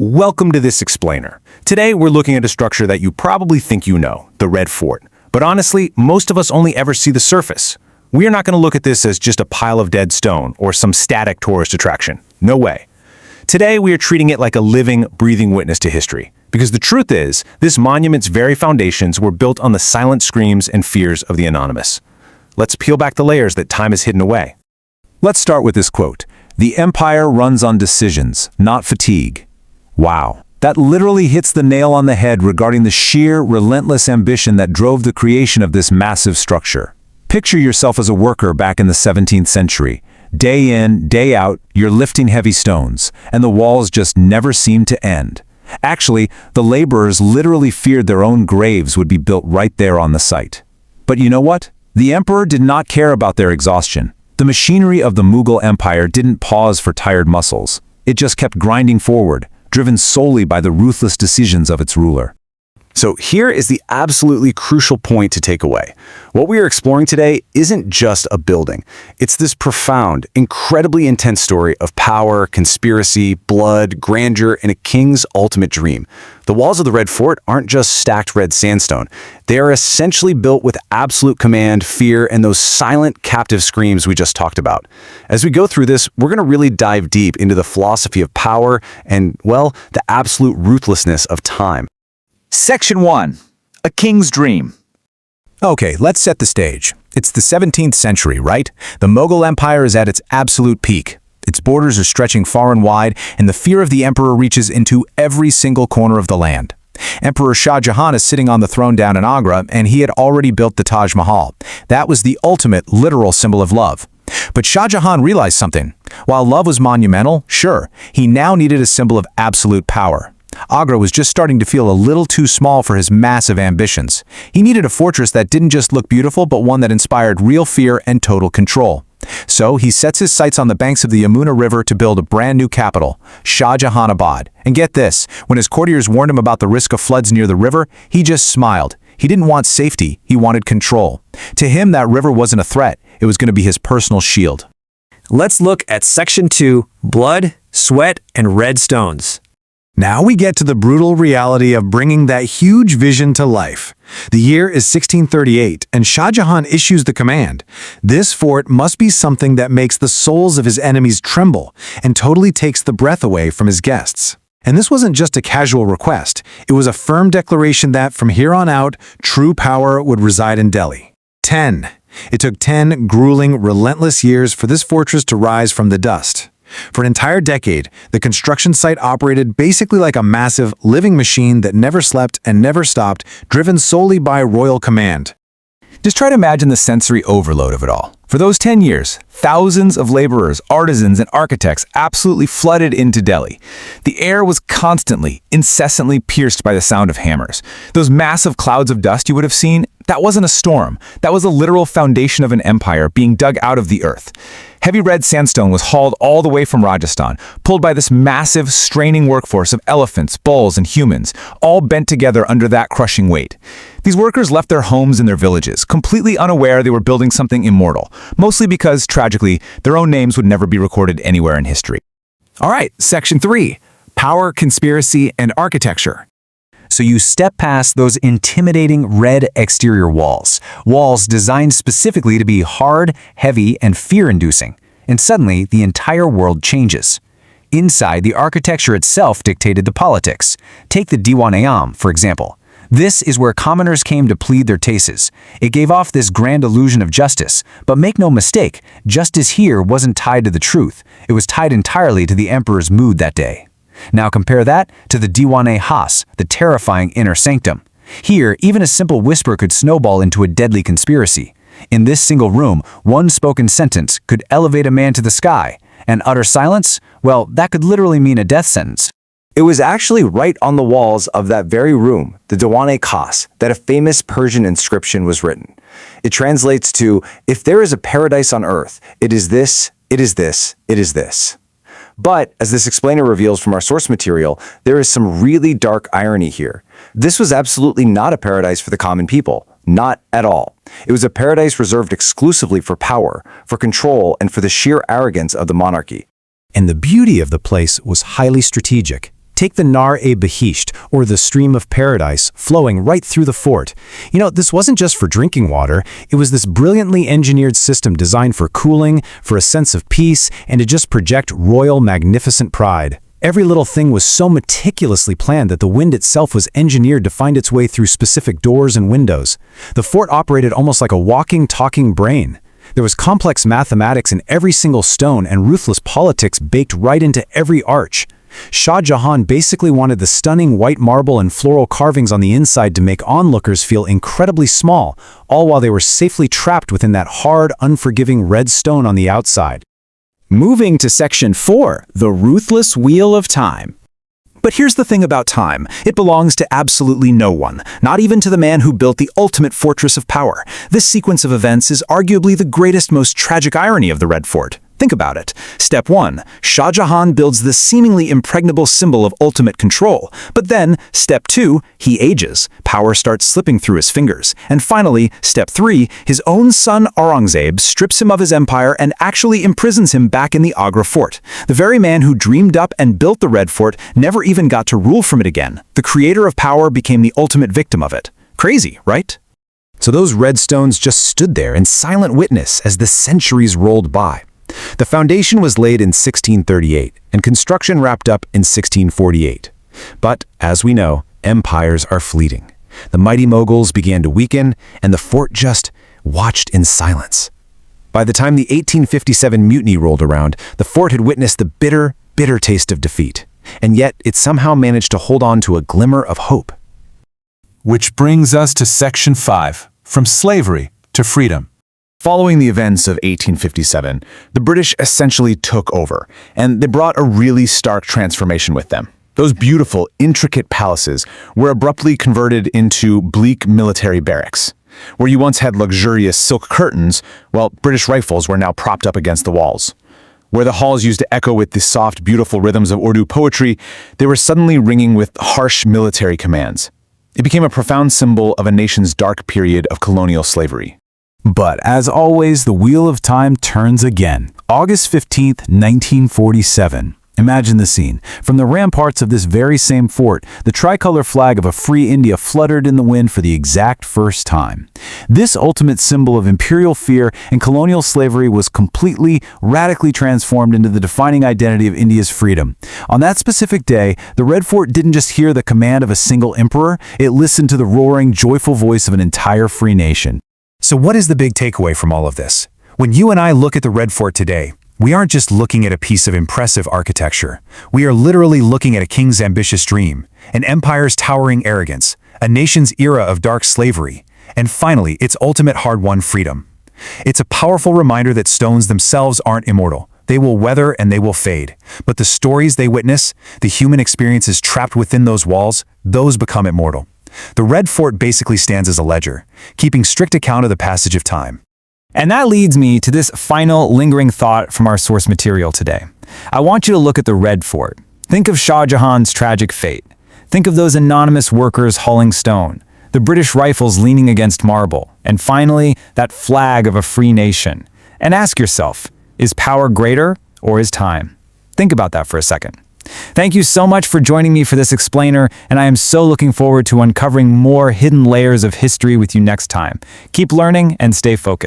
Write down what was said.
Welcome to this explainer. Today we're looking at a structure that you probably think you know, the Red Fort. But honestly, most of us only ever see the surface. We are not going to look at this as just a pile of dead stone or some static tourist attraction. No way. Today we are treating it like a living, breathing witness to history. Because the truth is, this monument's very foundations were built on the silent screams and fears of the anonymous. Let's peel back the layers that time has hidden away. Let's start with this quote. "The empire runs on decisions, not fatigue." Wow, that literally hits the nail on the head regarding the sheer, relentless ambition that drove the creation of this massive structure. Picture yourself as a worker back in the 17th century. Day in, day out, you're lifting heavy stones, and the walls just never seemed to end. Actually, the laborers literally feared their own graves would be built right there on the site. But you know what? The emperor did not care about their exhaustion. The machinery of the Mughal Empire didn't pause for tired muscles. It just kept grinding forward, driven solely by the ruthless decisions of its ruler. So here is the absolutely crucial point to take away. What we are exploring today isn't just a building. It's this profound, incredibly intense story of power, conspiracy, blood, grandeur, and a king's ultimate dream. The walls of the Red Fort aren't just stacked red sandstone. They are essentially built with absolute command, fear, and those silent, captive screams we just talked about. As we go through this, we're going to really dive deep into the philosophy of power and, well, the absolute ruthlessness of time. Section 1. A King's Dream. Okay, let's set the stage. It's the 17th century, right? The Mughal Empire is at its absolute peak. Its borders are stretching far and wide, and the fear of the emperor reaches into every single corner of the land. Emperor Shah Jahan is sitting on the throne down in Agra, and he had already built the Taj Mahal. That was the ultimate, literal symbol of love. But Shah Jahan realized something. While love was monumental, sure, he now needed a symbol of absolute power. Agra was just starting to feel a little too small for his massive ambitions. He needed a fortress that didn't just look beautiful, but one that inspired real fear and total control. So he sets his sights on the banks of the Yamuna River to build a brand new capital, Shah Jahanabad. And get this, when his courtiers warned him about the risk of floods near the river, he just smiled. He didn't want safety, he wanted control. To him, that river wasn't a threat, it was going to be his personal shield. Let's look at Section 2, Blood, Sweat, and Red Stones. Now we get to the brutal reality of bringing that huge vision to life. The year is 1638, and Shah Jahan issues the command. This fort must be something that makes the souls of his enemies tremble and totally takes the breath away from his guests. And this wasn't just a casual request. It was a firm declaration that, from here on out, true power would reside in Delhi. 10. It took 10 grueling, relentless years for this fortress to rise from the dust. For an entire decade, the construction site operated basically like a massive, living machine that never slept and never stopped, driven solely by royal command. Just try to imagine the sensory overload of it all. For those 10 years, thousands of laborers, artisans, and architects absolutely flooded into Delhi. The air was constantly, incessantly pierced by the sound of hammers. Those massive clouds of dust you would have seen, that wasn't a storm. That was a literal foundation of an empire being dug out of the earth. Heavy red sandstone was hauled all the way from Rajasthan, pulled by this massive, straining workforce of elephants, bulls, and humans, all bent together under that crushing weight. These workers left their homes and their villages, completely unaware they were building something immortal, mostly because, tragically, their own names would never be recorded anywhere in history. All right, Section 3. Power, Conspiracy, and Architecture. So you step past those intimidating red exterior walls designed specifically to be hard, heavy, and fear-inducing. And suddenly, the entire world changes. Inside, the architecture itself dictated the politics. Take the Diwan-e-Am, for example. This is where commoners came to plead their cases. It gave off this grand illusion of justice. But make no mistake, justice here wasn't tied to the truth. It was tied entirely to the emperor's mood that day. Now compare that to the Diwan-e-Has, the terrifying inner sanctum. Here, even a simple whisper could snowball into a deadly conspiracy. In this single room, one spoken sentence could elevate a man to the sky, and utter silence, well, that could literally mean a death sentence. It was actually right on the walls of that very room, the Diwan-e-Khas, that a famous Persian inscription was written. It translates to, "If there is a paradise on earth, it is this, it is this, it is this." But, as this explainer reveals from our source material, there is some really dark irony here. This was absolutely not a paradise for the common people. Not at all. It was a paradise reserved exclusively for power, for control, and for the sheer arrogance of the monarchy. And the beauty of the place was highly strategic. Take the Nar-e-Behisht, or the Stream of Paradise, flowing right through the fort. This wasn't just for drinking water. It was this brilliantly engineered system designed for cooling, for a sense of peace, and to just project royal, magnificent pride. Every little thing was so meticulously planned that the wind itself was engineered to find its way through specific doors and windows. The fort operated almost like a walking, talking brain. There was complex mathematics in every single stone and ruthless politics baked right into every arch. Shah Jahan basically wanted the stunning white marble and floral carvings on the inside to make onlookers feel incredibly small, all while they were safely trapped within that hard, unforgiving red stone on the outside. Moving to Section 4, the ruthless wheel of time. But here's the thing about time. It belongs to absolutely no one, not even to the man who built the ultimate fortress of power. This sequence of events is arguably the greatest, most tragic irony of the Red Fort. Think about it. Step 1. Shah Jahan builds this seemingly impregnable symbol of ultimate control. But then, Step 2, he ages. Power starts slipping through his fingers. And finally, Step 3, his own son Aurangzeb strips him of his empire and actually imprisons him back in the Agra fort. The very man who dreamed up and built the Red Fort never even got to rule from it again. The creator of power became the ultimate victim of it. Crazy, right? So those red stones just stood there in silent witness as the centuries rolled by. The foundation was laid in 1638, and construction wrapped up in 1648. But, as we know, empires are fleeting. The mighty Mughals began to weaken, and the fort just watched in silence. By the time the 1857 mutiny rolled around, the fort had witnessed the bitter, bitter taste of defeat. And yet, it somehow managed to hold on to a glimmer of hope. Which brings us to Section 5, from slavery to freedom. Following the events of 1857, the British essentially took over, and they brought a really stark transformation with them. Those beautiful, intricate palaces were abruptly converted into bleak military barracks. Where you once had luxurious silk curtains, well, British rifles were now propped up against the walls. Where the halls used to echo with the soft, beautiful rhythms of Urdu poetry, they were suddenly ringing with harsh military commands. It became a profound symbol of a nation's dark period of colonial slavery. But as always, the wheel of time turns again. August 15th, 1947. Imagine the scene. From the ramparts of this very same fort, the tricolor flag of a free India fluttered in the wind for the exact first time. This ultimate symbol of imperial fear and colonial slavery was completely, radically transformed into the defining identity of India's freedom. On that specific day, the Red Fort didn't just hear the command of a single emperor, it listened to the roaring, joyful voice of an entire free nation. So what is the big takeaway from all of this? When you and I look at the Red Fort today, we aren't just looking at a piece of impressive architecture. We are literally looking at a king's ambitious dream, an empire's towering arrogance, a nation's era of dark slavery, and finally, its ultimate hard-won freedom. It's a powerful reminder that stones themselves aren't immortal. They will weather and they will fade. But the stories they witness, the human experiences trapped within those walls, those become immortal. The Red Fort basically stands as a ledger, keeping strict account of the passage of time. And that leads me to this final lingering thought from our source material today. I want you to look at the Red Fort. Think of Shah Jahan's tragic fate. Think of those anonymous workers hauling stone, the British rifles leaning against marble, and finally, that flag of a free nation. And ask yourself, is power greater or is time? Think about that for a second. Thank you so much for joining me for this explainer, and I am so looking forward to uncovering more hidden layers of history with you next time. Keep learning and stay focused.